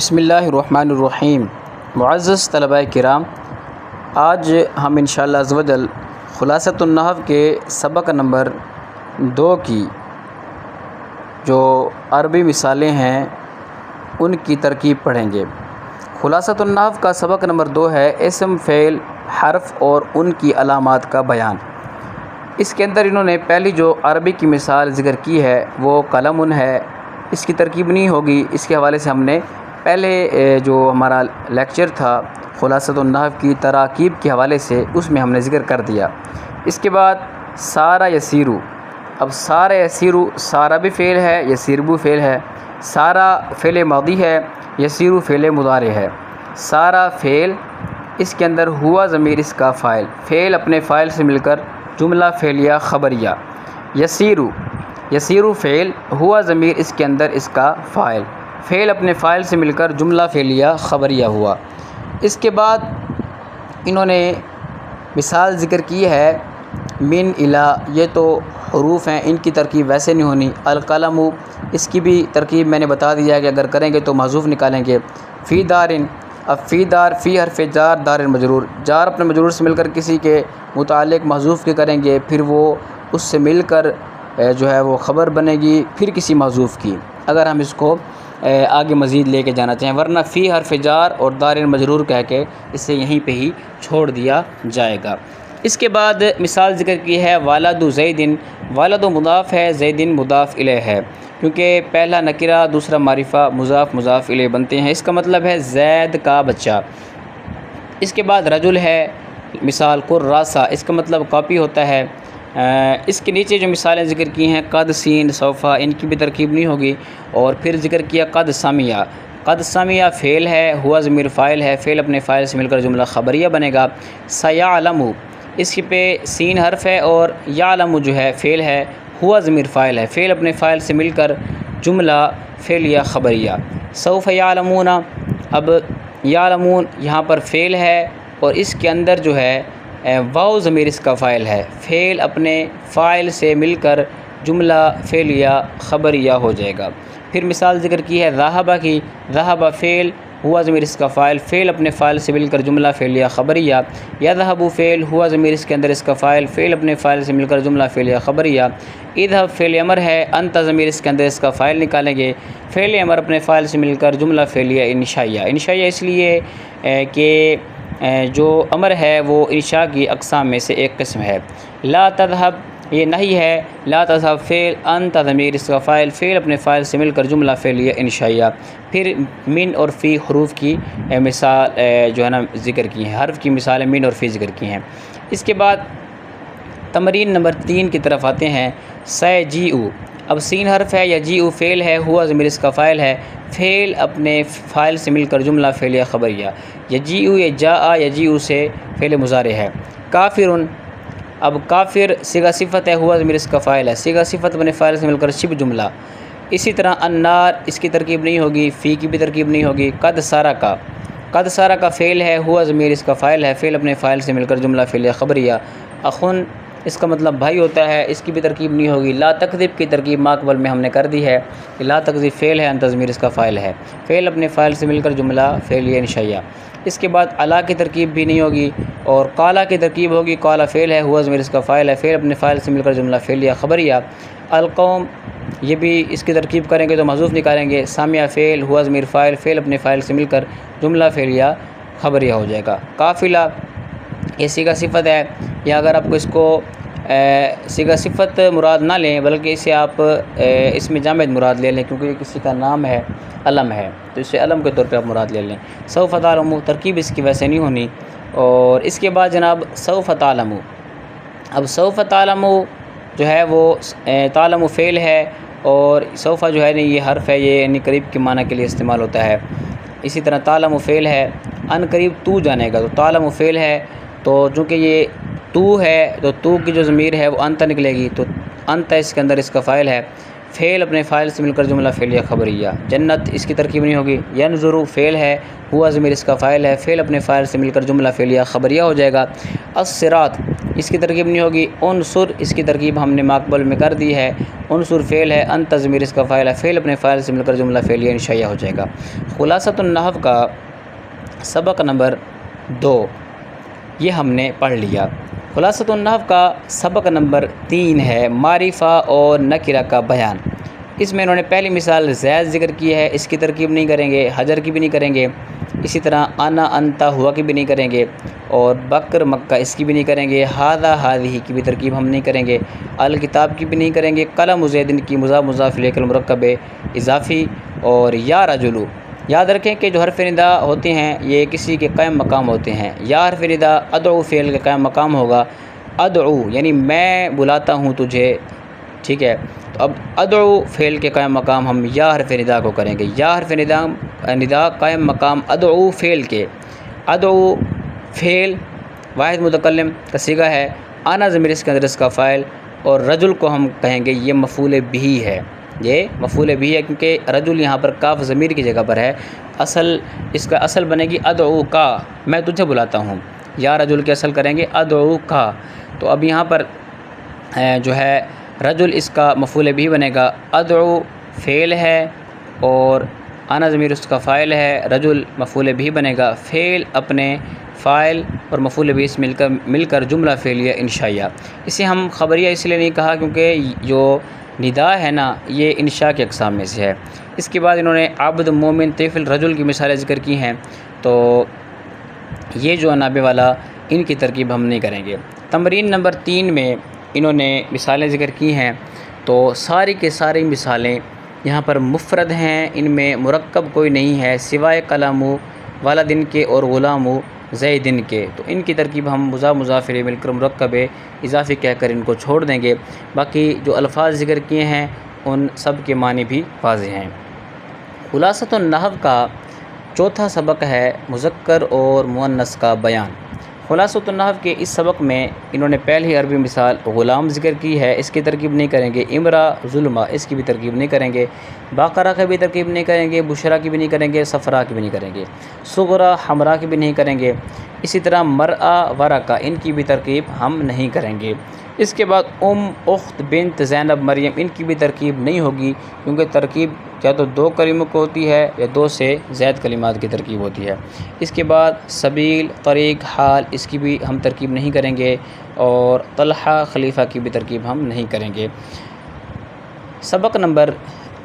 بسم اللہ الرحمن الرحیم۔ معزز طلباء کرام، آج ہم انشاءاللہ عز و جل خلاصۃ النحو کے سبق نمبر 2 کی جو عربی مثالیں ہیں ان کی ترکیب پڑھیں گے۔ خلاصۃ النحو کا سبق نمبر 2 ہے اسم، فعل، حرف اور ان کی علامات کا بیان۔ اس کے اندر انہوں نے پہلی جو عربی کی مثال ذکر کی ہے وہ قلم ہے۔ اس کی ترکیب نہیں ہوگی، اس کے حوالے سے ہم نے پہلے جو ہمارا لیکچر تھا خلاصۃ النحو کی تراکیب کے حوالے سے اس میں ہم نے ذکر کر دیا۔ اس کے بعد سارا یسیرو۔ اب سارا یسیرو، سارا بھی فعل ہے، یسیر بھی فعل ہے۔ سارا فعل ماضی ہے، یسیرو فعل مضارع ہے۔ سارا فعل، اس کے اندر ہوا ضمیر اس کا فاعل، فعل اپنے فاعل سے مل کر جملہ فعلیہ خبریہ۔ یسیرو فعل، ہوا ضمیر اس کے اندر اس کا فاعل، فعل اپنے فاعل سے مل کر جملہ فعلیہ خبریہ ہوا۔ اس کے بعد انہوں نے مثال ذکر کی ہے من الی، یہ تو حروف ہیں، ان کی ترکیب ویسے نہیں ہونی۔ القلم، اس کی بھی ترکیب میں نے بتا دیا ہے کہ اگر کریں گے تو محذوف نکالیں گے۔ فی دارن، اب فی دار، فی حرف جار، دار مجرور، جار اپنے مجرور سے مل کر کسی کے متعلق محذوف کے کریں گے، پھر وہ اس سے مل کر جو ہے وہ خبر بنے گی پھر کسی محذوف کی، اگر ہم اس کو آگے مزید لے کے جانا چاہیں، ورنہ فی حرف جار اور دار مجرور کہہ کے اسے یہیں پہ ہی چھوڑ دیا جائے گا۔ اس کے بعد مثال ذکر کی ہے والد زیدن۔ والد مضاف ہے، زیدن مضاف الیہ ہے، کیونکہ پہلا نکرہ دوسرا معرفہ مضاف الیہ بنتے ہیں، اس کا مطلب ہے زید کا بچہ۔ اس کے بعد رجل ہے، مثال قراسہ، اس کا مطلب کاپی ہوتا ہے۔ اس کے نیچے جو مثالیں ذکر کی ہیں قد، سین، سوفا، ان کی بھی ترکیب نہیں ہوگی۔ اور پھر ذکر کیا قد سمیہ۔ قد سمیہ فعل ہے، ہوا ضمیر فاعل ہے، فعل اپنے فاعل سے مل کر جملہ خبریہ بنے گا۔ سیعلم، اس پہ سین حرف ہے اور یعلم جو ہے فعل ہے، ہوا ضمیر فاعل ہے، فعل اپنے فاعل سے مل کر جملہ فعلیہ خبریہ۔ سوف یعلمون، اب یعلمون یہاں پر فعل ہے اور اس کے اندر جو ہے واو ضمیر اس کا فاعل ہے، فعل اپنے فاعل سے مل کر جملہ فعلیہ خبریہ ہو جائے گا۔ پھر مثال ذکر کی ہے ذہب کی۔ ذہب فعل، ہوا ضمیر اس کا فاعل، فعل اپنے فاعل سے مل کر جملہ فعلیہ خبریہ۔ یذهب فعل، ہوا ضمیر اس کے اندر اس کا فاعل، فعل اپنے فاعل سے مل کر جملہ فعلیہ خبریہ۔ اذهب فعل امر ہے، انت ضمیر اس کے اندر اس کا فاعل نکالیں گے، فعل امر اپنے فاعل سے مل کر جملہ فعلیہ انشائیہ۔ انشائیہ اس لیے کہ جو امر ہے وہ انشاء کی اقسام میں سے ایک قسم ہے۔ لا تذهب، یہ نہیں ہے، لا تذهب فعل، انت ضمیر اس کا فاعل، فعل اپنے فاعل سے مل کر جملہ فعلیہ انشائیہ۔ پھر من اور فی حروف کی مثال جو ہے نا ذکر کی ہیں، حرف کی مثالیں من اور فی ذکر کی ہیں۔ اس کے بعد تمرین نمبر 3 کی طرف آتے ہیں۔ سیجیء، اب سین حرف ہے، یجیء فعل ہے، ہوا ضمیر اس کا فاعل ہے، فعل اپنے فاعل سے مل کر جملہ فعلیہ خبریہ۔ یجیء، یہ جاء یجیء سے فعل مضارع ہے۔ کافرن، اب کافر صیغہ صفت ہے، ہوا ضمیر اس کا فاعل ہے، صیغہ صفت اپنے فاعل سے مل کر شبہ جملہ۔ اسی طرح النار، اس کی ترکیب نہیں ہوگی، فی کی بھی ترکیب نہیں ہوگی۔ قد سارا کا، قد سارا کا فعل ہے، ہوا ضمیر اس کا فاعل ہے، فعل اپنے فاعل سے مل کر جملہ فعلیہ خبریہ۔ اخن، اس کا مطلب بھائی ہوتا ہے، اس کی بھی ترکیب نہیں ہوگی۔ لا تکذب کی ترکیب ماقبل میں ہم نے کر دی ہے، لا تکذب فعل ہے، انت ضمیر اس کا فاعل ہے، فعل اپنے فاعل سے مل کر جملہ فعلیہ انشائیہ۔ اس کے بعد الا کی ترکیب بھی نہیں ہوگی اور قالا کی ترکیب ہوگی، قالا فعل ہے، ہوا ضمیر اس کا فاعل ہے، فعل اپنے فاعل سے مل کر جملہ فعلیہ خبریہ۔ القوم، یہ بھی اس کی ترکیب کریں گے تو محذوف نکالیں گے، سامعہ فعل، ہوا ضمیر فاعل، فعل اپنے فاعل سے مل کر جملہ فعلیہ خبریہ ہو جائے گا۔ قافلہ، یہ صیغہ صفت ہے، یا اگر آپ کو اس کو صیغہ صفت مراد نہ لیں بلکہ اسے آپ اس میں جامد مراد لے لیں، کیونکہ یہ کسی کا نام ہے، علم ہے، تو اسے علم کے طور پہ آپ مراد لے لیں۔ سوف تعلم، ترکیب اس کی ویسے نہیں ہونی۔ اور اس کے بعد جناب سوف تعلم، اب سوف تعلم جو ہے وہ تعلم فعل ہے اور سوف جو ہے یہ حرف ہے، یہ یعنی قریب کے معنی کے لیے استعمال ہوتا ہے۔ اسی طرح تعلم فعل ہے، ان قریب تو جانے گا، تو تعلم فعل ہے، تو چونکہ یہ تو ہے تو تو کی جو ضمیر ہے وہ انت نکلے گی، تو انت اس کے اندر اس کا فاعل ہے، فعل اپنے فاعل سے مل کر جملہ فعلیہ خبریہ۔ جنت اس کی ترکیب نہیں ہوگی۔ ینظر فعل ہے، ہوا ضمیر اس کا فاعل ہے، فعل اپنے فاعل سے مل کر جملہ فعلیہ خبریہ ہو جائے گا۔ الصراط اس کی ترکیب نہیں ہوگی۔ انصر اس کی ترکیب ہم نے ماقبل میں کر دی ہے، انصر فعل ہے، انت ضمیر اس کا فاعل ہے، فعل اپنے فاعل سے مل کر جملہ فعلیہ انشائیہ ہو جائے گا۔ خلاصۃ النحو کا سبق نمبر 2 یہ ہم نے پڑھ لیا۔ خلاصۃ النحو کا سبق نمبر 3 ہے معرفہ اور نکرہ کا بیان۔ اس میں انہوں نے پہلی مثال زید ذکر کی ہے، اس کی ترکیب نہیں کریں گے، حجر کی بھی نہیں کریں گے، اسی طرح انا انتا ہوا کی بھی نہیں کریں گے، اور بکر مکہ اس کی بھی نہیں کریں گے، ہاذا ہذہ کی بھی ترکیب ہم نہیں کریں گے، الکتاب کی بھی نہیں کریں گے، قلم زیدن کی مضاف مضاف الیہ کے مرکب اضافی، اور یا رجلو یاد رکھیں کہ جو حرف ندا ہوتے ہیں یہ کسی کے قائم مقام ہوتے ہیں۔ یا حرف ندا ادعو فعل کے قائم مقام ہوگا، ادعو یعنی میں بلاتا ہوں تجھے، ٹھیک ہے، تو اب ادعو فعل کے قائم مقام ہم یا حرف ندا کو کریں گے۔ یا حرف ندا قائم مقام ادعو فعل کے، ادعو فعل واحد متکلم کا صیغہ ہے، انا ضمیر اس کے اندر اس کا فاعل، اور رجل کو ہم کہیں گے یہ مفعول بھی ہے، یہ مفعول بھی ہے کیونکہ رجل یہاں پر کاف ضمیر کی جگہ پر ہے، اس کا اصل بنے گی ادعو کا، میں تجھے بلاتا ہوں، یا رجل کے اصل کریں گے ادعو کا، تو اب یہاں پر جو ہے رجل اس کا مفعول بھی بنے گا، ادعو فعل ہے اور انا ضمیر اس کا فاعل ہے، رجل مفعول بھی بنے گا، فعل اپنے فاعل اور مفعول بھی مل کر جملہ فعلیہ انشائیہ۔ اسے ہم خبریہ اس لیے نہیں کہا کیونکہ جو ندا ہے نا یہ انشاء کے اقسام میں سے ہے۔ اس کے بعد انہوں نے عبد، مومن، طفل، رجل کی مثالیں ذکر کی ہیں، تو یہ جو نابے والا ان کی ترکیب ہم نہیں کریں گے۔ تمرین نمبر 3 میں انہوں نے مثالیں ذکر کی ہیں، تو ساری کے ساری مثالیں یہاں پر مفرد ہیں، ان میں مرکب کوئی نہیں ہے سوائے قلم والدن کے اور غلام زیدن کے، تو ان کی ترکیب ہم مضاف مضاف الیہ مل کر مرکب اضافی کہہ کر ان کو چھوڑ دیں گے۔ باقی جو الفاظ ذکر کیے ہیں ان سب کے معنی بھی واضح ہیں۔ خلاصۃ النحو کا چوتھا سبق ہے مذکر اور مؤنث کا بیان۔ خلاصۃ النحو کے اس سبق میں انہوں نے پہلی عربی مثال غلام ذکر کی ہے، اس کی ترکیب نہیں کریں گے، امرا ظلمہ اس کی بھی ترکیب نہیں کریں گے، باقرہ کی بھی ترکیب نہیں کریں گے، بشرا کی بھی نہیں کریں گے، صفرا کی بھی نہیں کریں گے، صغرا حمرا کی بھی نہیں کریں گے، اسی طرح مرآ ورقہ ان کی بھی ترکیب ہم نہیں کریں گے۔ اس کے بعد اخت، بنت، زینب، مریم ان کی بھی ترکیب نہیں ہوگی کیونکہ ترکیب یا تو 2 کلموں کو ہوتی ہے یا 2 سے زائد کلمات کی ترکیب ہوتی ہے۔ اس کے بعد سبیل، طریق، حال اس کی بھی ہم ترکیب نہیں کریں گے، اور طلحہ، خلیفہ کی بھی ترکیب ہم نہیں کریں گے۔ سبق نمبر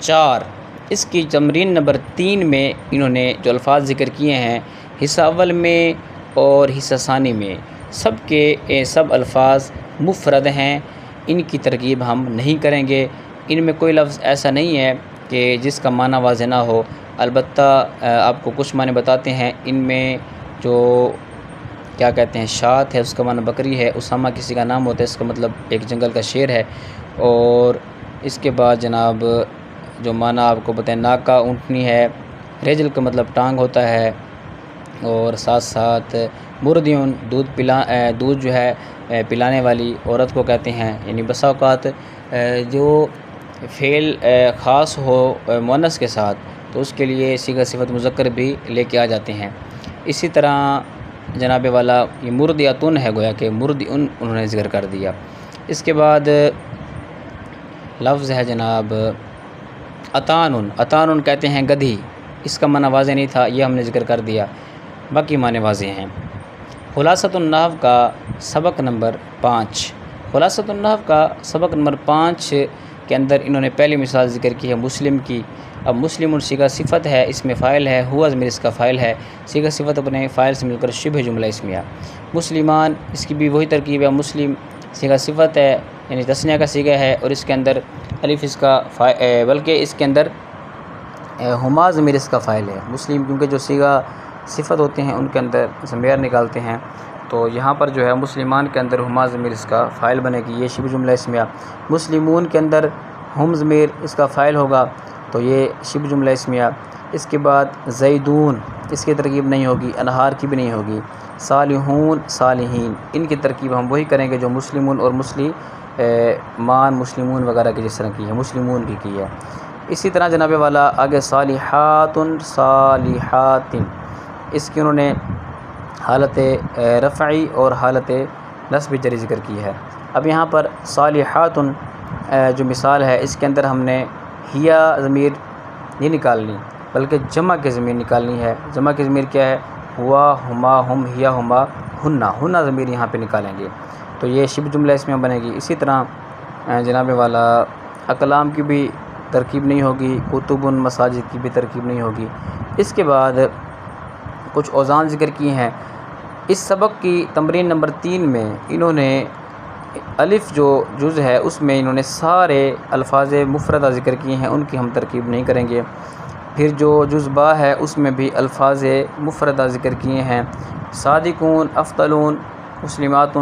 4 اس کی تمرین نمبر 3 میں انہوں نے جو الفاظ ذکر کیے ہیں حصہ اول میں اور حصہ ثانی میں سب الفاظ مفرد ہیں، ان کی ترکیب ہم نہیں کریں گے۔ ان میں کوئی لفظ ایسا نہیں ہے کہ جس کا معنی واضح نہ ہو، البتہ آپ کو کچھ معنی بتاتے ہیں۔ ان میں جو کیا کہتے ہیں شات ہے اس کا معنی بکری ہے، اسامہ کسی کا نام ہوتا ہے اس کا مطلب ایک جنگل کا شیر ہے، اور اس کے بعد جناب جو معنی آپ کو بتائیں ناکہ اونٹنی ہے، رجل کا مطلب ٹانگ ہوتا ہے، اور ساتھ ساتھ مردیون دودھ جو ہے پلانے والی عورت کو کہتے ہیں، یعنی بسا اوقات جو فعل خاص ہو مؤنث کے ساتھ تو اس کے لیے صیغہ صفت مذکر بھی لے کے آ جاتے ہیں۔ اسی طرح جناب والا یہ مردیاتن ہے، گویا کہ مردیون انہوں نے ذکر کر دیا۔ اس کے بعد لفظ ہے جناب اتانن کہتے ہیں گدھی، اس کا معنی واضح نہیں تھا، یہ ہم نے ذکر کر دیا، باقی معنی واضح ہیں۔ خلاصۃ النحو کا سبق نمبر 5 خلاصۃ النحو کا سبق نمبر 5 کے اندر انہوں نے پہلی مثال ذکر کی ہے مسلم کی۔ اب مسلم صیغہ صفت ہے، اس میں فاعل ہے، ہوا ضمیر اس کا فاعل ہے، صیغہ صفت اپنے فاعل سے مل کر شبہ جملہ اسمیہ۔ مسلمان اس کی بھی وہی ترکیب ہے، مسلم صیغہ صفت ہے یعنی تثنیہ کا صیغہ ہے، اور اس کے اندر الف اس کا بلکہ اس کے اندر ہما ضمیر اس کا فاعل ہے۔ مسلم کیونکہ جو صیغہ صفت ہوتے ہیں ان کے اندر ضمیر نکالتے ہیں، تو یہاں پر جو ہے مسلمان کے اندر ہما ضمیر اس کا فاعل بنے گی، یہ شبہ جملہ اسمیہ۔ مسلمون کے اندر ہم ضمیر اس کا فاعل ہوگا تو یہ شبہ جملہ اسمیہ۔ اس کے بعد زیدون اس کی ترکیب نہیں ہوگی، انہار کی بھی نہیں ہوگی۔ صالحون، صالحین ان کی ترکیب ہم وہی کریں گے جو مسلمون اور مان مسلمون وغیرہ کی جس طرح کی ہے، مسلمون کی ہے۔ اسی طرح جناب والا آگے صالحات صالحات، اس کی انہوں نے حالت رفعی اور حالت نصب جری ذکر کی ہے۔ اب یہاں پر صالحات جو مثال ہے اس کے اندر ہم نے ہیا ضمیر نہیں نکالنی بلکہ جمع کی ضمیر نکالنی ہے۔ جمع کی ضمیر کیا ہے؟ ہوا، ہما، ہم، ہیا، ہما، ہنہ، ہنہ ضمیر یہاں پہ نکالیں گے تو یہ شبہ جملہ اس میں بنے گی۔ اسی طرح جناب والا اقلام کی بھی ترکیب نہیں ہوگی، کتب مساجد کی بھی ترکیب نہیں ہوگی۔ اس کے بعد کچھ اوزان ذکر کی ہیں۔ اس سبق کی تمرین نمبر 3 میں انہوں نے الف جو جز ہے اس میں انہوں نے سارے الفاظ مفردہ ذکر کیے ہیں، ان کی ہم ترکیب نہیں کریں گے۔ پھر جو جز با ہے اس میں بھی الفاظ مفردہ ذکر کیے ہیں، صادقون، افضلون، مسلمات،